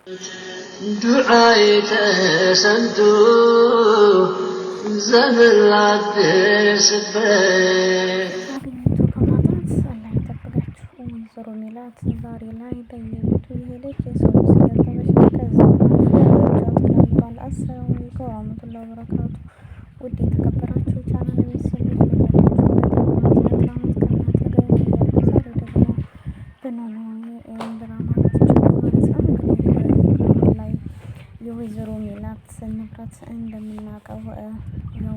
دعائي تسنتو زمن العدسبات ወይዘሮ ሜላት ዛሬ ላይ በየቤቱ የሄደች የሰው እያጠበች ከዛ ተላልቷል። አሰላሙ አለይኩም ወራህመቱላሂ ወበረካቱ። ውድ የተከበራችሁ ቻናል ቤተሰቦች ዛሬ ደግሞ በኖላዊ ድራማ ላይ የወይዘሮ ሜላት ንብረት እንደምናውቀው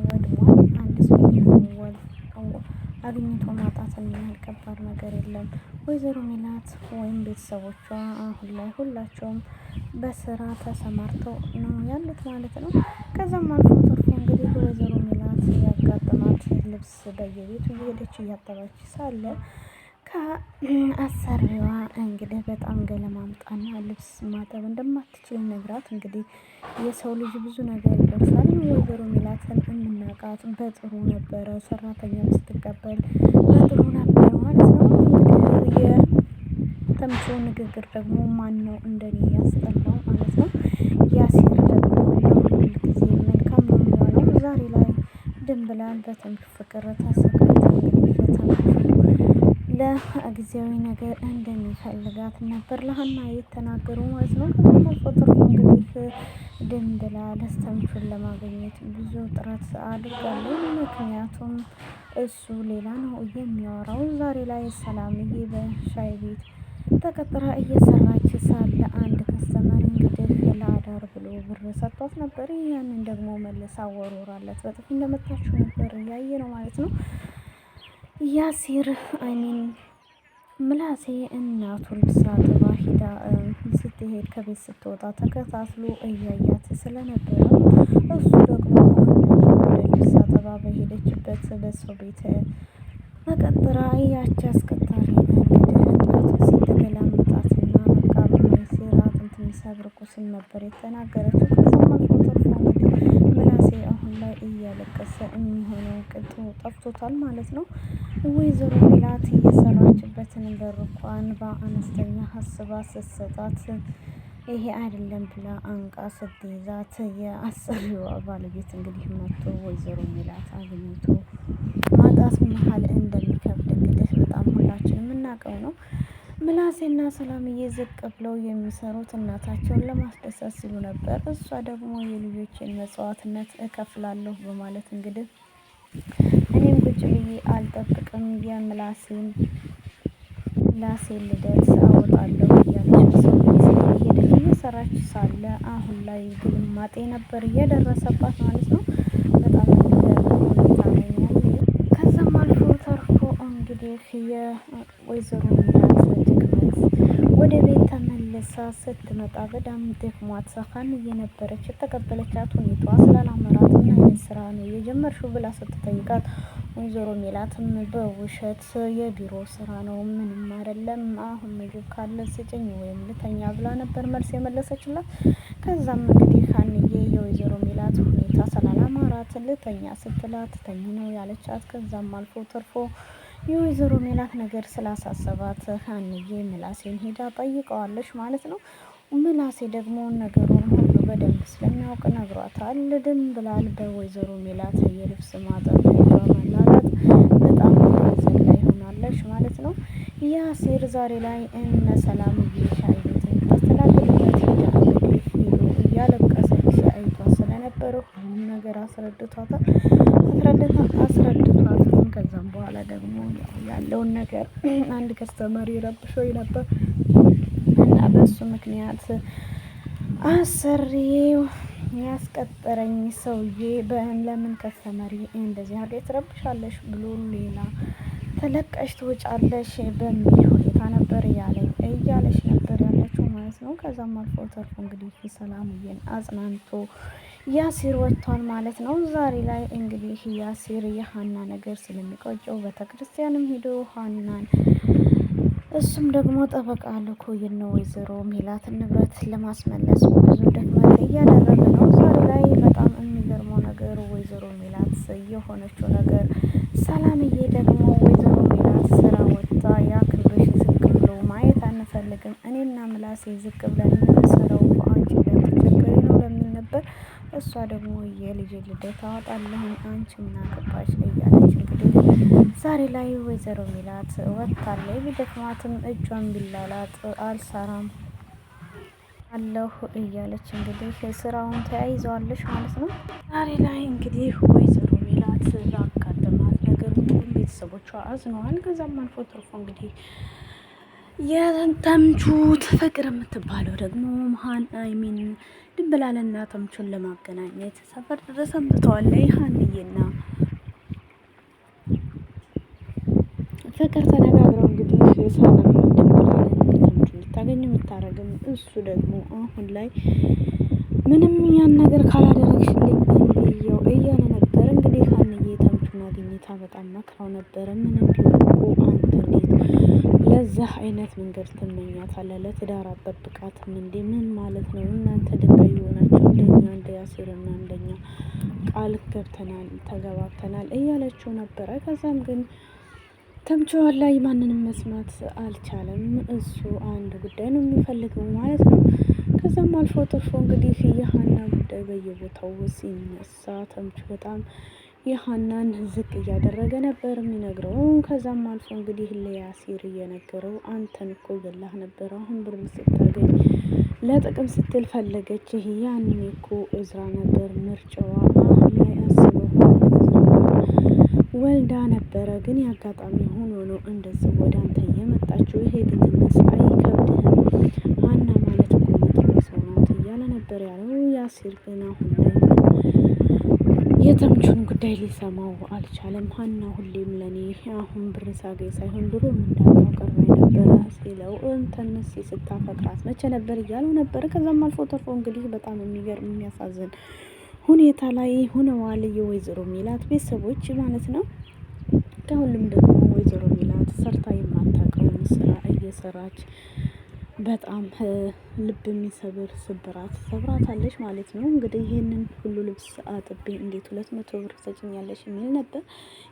ወድሟል። አንድ ሰው አግኝቶ ማጣትን የሚያህል ከባድ ነገር የለም። ወይዘሮ ሜላት ወይም ቤተሰቦቿ አሁን ላይ ሁላቸውም በስራ ተሰማርተው ነው ያሉት ማለት ነው። ከዛም አልፎ ተርፎ እንግዲህ ወይዘሮ ሜላት ያጋጠማት ልብስ በየቤቱ እየሄደች እያጠባች ሳለ ከአሰሪዋ እንግዲህ በጣም ገለማምጣና ልብስ ማጠብ እንደማትችል ነግራት፣ እንግዲህ የሰው ልጅ ብዙ ነገር ይደርሳል። ወይዘሮ ሜላትን የምናውቃት በጥሩ ነበረ፣ ሰራተኛ ስትቀበል በጥሩ ነበር ማለት ነው። እንግዲህ የተምቹ ንግግር ደግሞ ማን ነው እንደኔ ያስጠላው ማለት ነው። ያሲር ደግሞ ለሁል ጊዜ መልካም ነው የሚሆነው። ዛሬ ላይ ድንብላል በተምቹ ፍቅር ተሰቃይታ እንግዲህ ለጊዜያዊ ነገር እንደሚፈልጋት ነበር ለሀና የተናገሩ ማለት ነው። ከዛም ተርፎ እንግዲህ ድንብላል ተምቹን ለማግኘት ብዙ ጥረት አድርጋለች። ምክንያቱም እሱ ሌላ ነው የሚያወራው። ዛሬ ላይ ሰላምዬ በሻይ ቤት ተቀጥራ እየሰራች ሳለ አንድ ከስተመር እንግዲህ ለአዳር ብሎ ብር ሰጥቷት ነበር። ያንን ደግሞ መልሳ ወርውራለት በጥፊ እንደመታችው ነበር እያየ ነው ማለት ነው። ያሲር ምላሴ እናቱ ልብስ አጥባ ሂዳ ስትሄድ ከቤት ስትወጣ ተከታትሎ እያያት ስለነበረ እሱ ደግሞ ወደ ልብስ አጥባ በሄደችበት በሰው ቤት ተቀጥራ ያቺ አስቀጣሪ እንግዲህ እናቱ ስትገላምጣትና መቃብር ሲራት የሚሰብር ቁስል ነበር የተናገረችው። ከዛም አልፎ ተርፎ እንግዲህ ምላሴ አሁን ላይ እያለቀሰ የሚሆነው ቅጡ ጠፍቶታል ማለት ነው። ወይዘሮ ሜላት እየሰራችበትን በር እንኳን በአነስተኛ ሀስባ ስትሰጣት ይሄ አይደለም ብላ አንቃ ስትይዛት የአሰሪዋ ባለቤት እንግዲህ መጥቶ ወይዘሮ ሜላት አግኝቶ ማጣት መሀል እንደሚከብድ እንግዲህ በጣም ሁላችንም የምናውቀው ነው። ምላሴና ሰላምዬ ዝቅ ብለው የሚሰሩት እናታቸውን ለማስደሰት ሲሉ ነበር። እሷ ደግሞ የልጆችን መስዋዕትነት እከፍላለሁ በማለት እንግዲህ እኔም ቁጭ ብዬ አልጠብቅም የምላሴን ልደት አወጣለሁ እያለች ሄደች እየሰራች ሳለ አሁን ላይ ግልማጤ ነበር እየደረሰባት ማለት ነው። በጣም ሁኔታ ነኝ ያለ። ከዛም አልፎ ተርፎ እንግዲህ የወይዘሮ ሜላት ድክመት ወደ ቤት ተመልሳ ስትመጣ በጣም ደክሟት ሰካን እየነበረች የተቀበለቻት ሁኔታዋ ስላላመራት ምን አይነት ስራ ነው የጀመርሽው ብላ ስትጠይቃት ወይዘሮ ሜላትም በውሸት የቢሮ ስራ ነው ምንም አይደለም፣ አሁን ምግብ ካለ ስጭኝ ወይም ልተኛ ብላ ነበር መልስ የመለሰችላት። ከዛም እንግዲህ ሀንዬ የወይዘሮ ሜላት ሁኔታ ስላላማራት ልተኛ ስትላት ተኝ ነው ያለቻት። ከዛም አልፎ ተርፎ የወይዘሮ ሜላት ነገር ስላሳሰባት ሀንዬ ምላሴን ሄዳ ጠይቀዋለች ማለት ነው። ምላሴ ደግሞ ነገሩን ሁሉ በደንብ ስለሚያውቅ ነግሯታል። ድንብላል በወይዘሮ ሜላት የልብስ ማጠብ በመላላት በጣም ሐዘን ላይ ሆናለች ማለት ነው። ያሲር ዛሬ ላይ እነ ሰላምዬ ሻይ ቤት ታስተናግድበት ሄዳ እንግዲህ እያለቀሰች አይቷ ስለነበረ ሁሉም ነገር አስረድቷታል። ከዛም በኋላ ደግሞ ያለውን ነገር አንድ ከስተመሪ ረብሾኝ ነበር እና በሱ ምክንያት አሰሪው ያስቀጠረኝ ሰውዬ ለምን ከስተመሪ እንደዚህ አድርገሽ ትረብሻለሽ ብሎ ሌላ ተለቀሽ ትወጫለሽ በሚል ሁኔታ ነበር እያለች ነበር ያለችው ማለት ነው። ከዛም አልፎ ተርፎ እንግዲህ ሰላምዬን አጽናንቶ ያሲር ወጥቷል ማለት ነው። ዛሬ ላይ እንግዲህ ያሲር የሀና ነገር ስለሚቆጨው ቤተክርስቲያንም ሄዶ ሀናን እሱም ደግሞ ጠበቃ ልኮ የነ ወይዘሮ ሜላትን ንብረት ለማስመለስ ብዙ ድክመት እያደረገ ነው። ዛሬ ላይ በጣም የሚገርመው ነገር ወይዘሮ ሜላት የሆነችው ነገር፣ ሰላምዬ ደግሞ ወይዘሮ ሜላት ስራ ወጥታ ያ ክብርሽ ዝቅ ብሎ ማየት አንፈልግም፣ እኔና ምላሴ ዝቅ ብለን የምንሰራው እሷ ደግሞ የልጅ ልደት አወጣለሁኝ አንቺ ምን አገባሽ እያለች እንግዲህ ዛሬ ላይ ወይዘሮ ሜላት ወጥታለች። ቢደክማትም እጇን ቢላላጥ አልሰራም አለሁ እያለች እንግዲህ ስራውን ተያይዘዋለች ማለት ነው። ዛሬ ላይ እንግዲህ ወይዘሮ ሜላት ላጋጠማት ነገር ሁሉም ቤተሰቦቿ አዝነዋል። ከዛም አልፎ ተርፎ እንግዲህ የተምቹ ፍቅር የምትባለው ደግሞ መሀን አይሚን ድንብላልና ተምቹን ለማገናኘት ሰፈር ድረስ ሰንብተዋል። ሀንዬና ፍቅር ተነጋግረው እንግዲህ ሰላም ድንብላልን ተምቹን ልታገኝ የምታረግም እሱ ደግሞ አሁን ላይ ምንም ያን ነገር ካላደረግሽልኝ እንብየው እያለ ነበር። እንግዲህ ሀንዬ ተምቹን አግኝታ በጣም መክራው ነበረ። ምንም ቢሆን እኮ አንተ እንዴት ለዛ አይነት መንገድ ትመኛታለህ? ለትዳር አጠብቃትም እንዴ? ምን ማለት ነው? እናንተ ድንጋይ የሆናችሁ እንደኛ እንደ ያሲርና እንደኛ ቃል ገብተናል ተገባብተናል እያለችው ነበረ። ከዛም ግን ተምቹ ላይ ማንንም መስማት አልቻለም። እሱ አንድ ጉዳይ ነው የሚፈልገው ማለት ነው። ከዛም አልፎ ተርፎ እንግዲህ የሀና ጉዳይ በየቦታው ሲነሳ ተምቹ በጣም የሀናን ዝቅ እያደረገ ነበር የሚነግረው። ከዛም አልፎ እንግዲህ ለያሲር እየነገረው አንተን እኮ ገላህ ነበር፣ አሁን ብር ስታገኝ ለጥቅም ስትል ፈለገች። ያንን እኮ እዝራ ነበር ምርጫዋ። አሁን ላይ አስበው ወልዳ ነበረ፣ ግን ያጋጣሚ ሆኖ ነው እንደዚህ ወደ አንተ እየመጣችው። ይሄ ግን ትንሽ አይከብድህም? ሀና ማለት እኮ መጥፎ ሰው ናት እያለ ነበር ያለው። ያሲር ግን አሁን ላይ የተምቹን ጉዳይ ሊሰማው አልቻለም። ሀና ሁሌም ለኔ አሁን ብር ሳገኝ ሳይሆን ድሮም እንዳታው ቀርባኝ ነበረ ሲለው እንተንስ ስታፈቅራት መቼ ነበር እያለው ነበር። ከዛም አልፎ ተርፎ እንግዲህ በጣም የሚገርም የሚያሳዝን ሁኔታ ላይ ሆነዋል የወይዘሮ ሜላት ቤተሰቦች ማለት ነው። ከሁሉም ደግሞ ወይዘሮ ሜላት ሰርታ የማታውቀውን ስራ እየሰራች በጣም ልብ የሚሰብር ስብራት ሰብራታለች ማለት ነው። እንግዲህ ይህንን ሁሉ ልብስ አጥቤ እንዴት 200 ብር ትሰጭኛለሽ የሚል ነበር።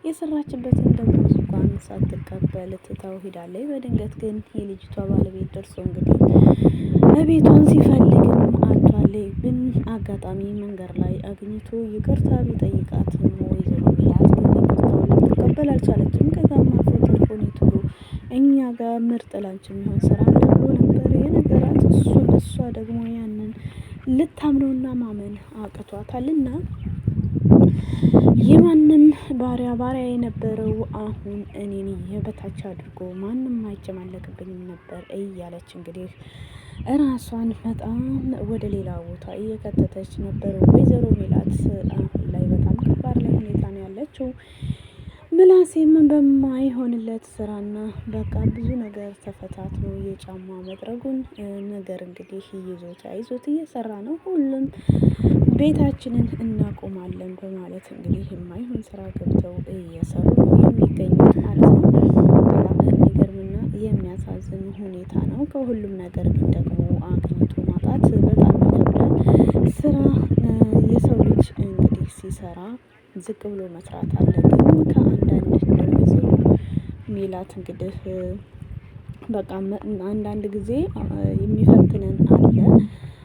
የሰራችበትን ደግሞ እንኳን ሳትቀበል ትታው ሄዳለች። በድንገት ግን የልጅቷ ባለቤት ደርሶ እንግዲህ በቤቷን ሲፈልግም አቷለች። ግን አጋጣሚ መንገድ ላይ አግኝቶ ይቅርታ ቢጠይቃትም ወይዘሮ ሜላት ግን ይቅርታውን ልትቀበል አልቻለችም። ከዛም አልፎ ተርፎ ቶሎ እኛ ጋር ምርጥ ላንቺ የሚሆን ስራ ብሎ ነበር የነገራት። እሷ ደግሞ ያንን ልታምነውና ማመን አቅቷታልና የማንም ባሪያ የነበረው አሁን እኔን የበታች አድርጎ ማንም አይጨማለቅብኝም ነበር እያለች እንግዲህ እራሷን በጣም ወደ ሌላ ቦታ እየከተተች ነበር ወይዘሮ ሜላት። አሁን ላይ በጣም ከባድ ላይ ሁኔታ ነው ያለችው። ምላሴም በማይሆንለት ስራና በቃ ብዙ ነገር ተፈታትኖ የጫማ መጥረጉን ነገር እንግዲህ ይዞት እየሰራ ነው። ሁሉም ቤታችንን እናቆማለን በማለት እንግዲህ የማይሆን ስራ ገብተው እየሰሩ የሚገኙት ማለት ነው። በጣም የሚገርምና የሚያሳዝን ሁኔታ ነው። ከሁሉም ነገር ግን ደግሞ አግኝቶ ማጣት በጣም ይከብዳል። ስራ የሰው ልጅ እንግዲህ ሲሰራ ዝቅ ብሎ መስራት አለ። ግን ከአንዳንድ ወይዘሮ ሜላት እንግዲህ በቃ አንዳንድ ጊዜ የሚፈትነን አለ።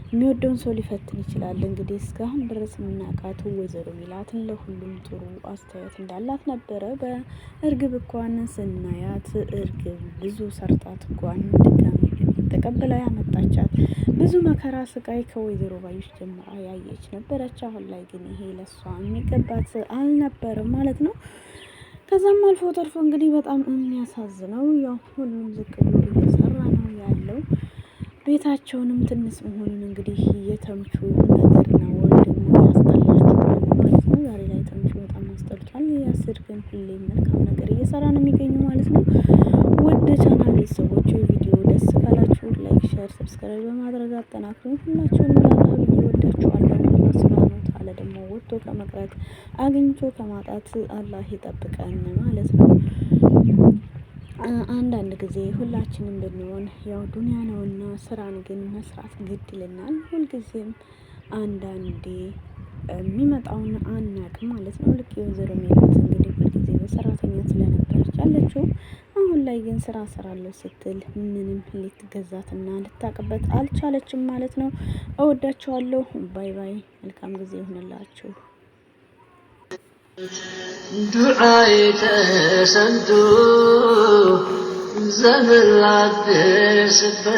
የሚወደውን ሰው ሊፈትን ይችላል። እንግዲህ እስካሁን ድረስ የምናውቃት ወይዘሮ ሜላትን ለሁሉም ጥሩ አስተያየት እንዳላት ነበረ። በእርግብ እንኳን ስናያት እርግብ ብዙ ሰርታት እንኳን ድጋሚ ተቀብላ ያመጣቻት ብዙ መከራ ስቃይ ከወይዘሮ ባዩሽ ጀምራ ያየች ነበረች። አሁን ላይ ግን ይሄ ለሷ የሚገባት አልነበረም ማለት ነው። ከዛም አልፎ ተርፎ እንግዲህ በጣም የሚያሳዝነው ያው ሁሉም ዝቅ ብሎ እየሰራ ነው ያለው። ቤታቸውንም ትንሽ መሆኑን እንግዲህ የተምቹ ነገር ነው ወይ ደግሞ ያስጠላችሁ ማለት ነው። ዛሬ ላይ ተምቹ በጣም አስጠልቷል። ያሲር ግን ሁሌም መልካም ነገር እየሰራ ነው የሚገኙ ማለት ነው። ወደ ቻናል ቤተሰቦች ቪዲዮ ደስ ካላችሁ ላይክ፣ ሼር፣ ሰብስክራይብ በማድረግ አጠናክሩ። ሁላችሁንም ላላ ወዳችኋለሁ። ስብሃኑ ተዓላ ደግሞ ወጥቶ ከመቅረት አግኝቶ ከማጣት አላህ ይጠብቀን ማለት ነው። አንዳንድ ጊዜ ሁላችንም ብንሆን ያው ዱንያ ነውና ስራን ግን መስራት ግድ ይለናል። ሁልጊዜም አንዳንዴ የሚመጣውን አናውቅም ማለት ነው። ልክ የወይዘሮ ሜላት እንግዲህ ሁልጊዜ በሰራተኛ ስለነበረች ያለችው አሁን አሁን ላይ ግን ስራ እሰራለሁ ስትል ምንም ልትገዛትና ልታቅበት አልቻለችም ማለት ነው። እወዳችኋለሁ። ባይ ባይ። መልካም ጊዜ ይሁንላችሁ። ዱዓዬ ተሰምቶ ዘመን ላደርስበት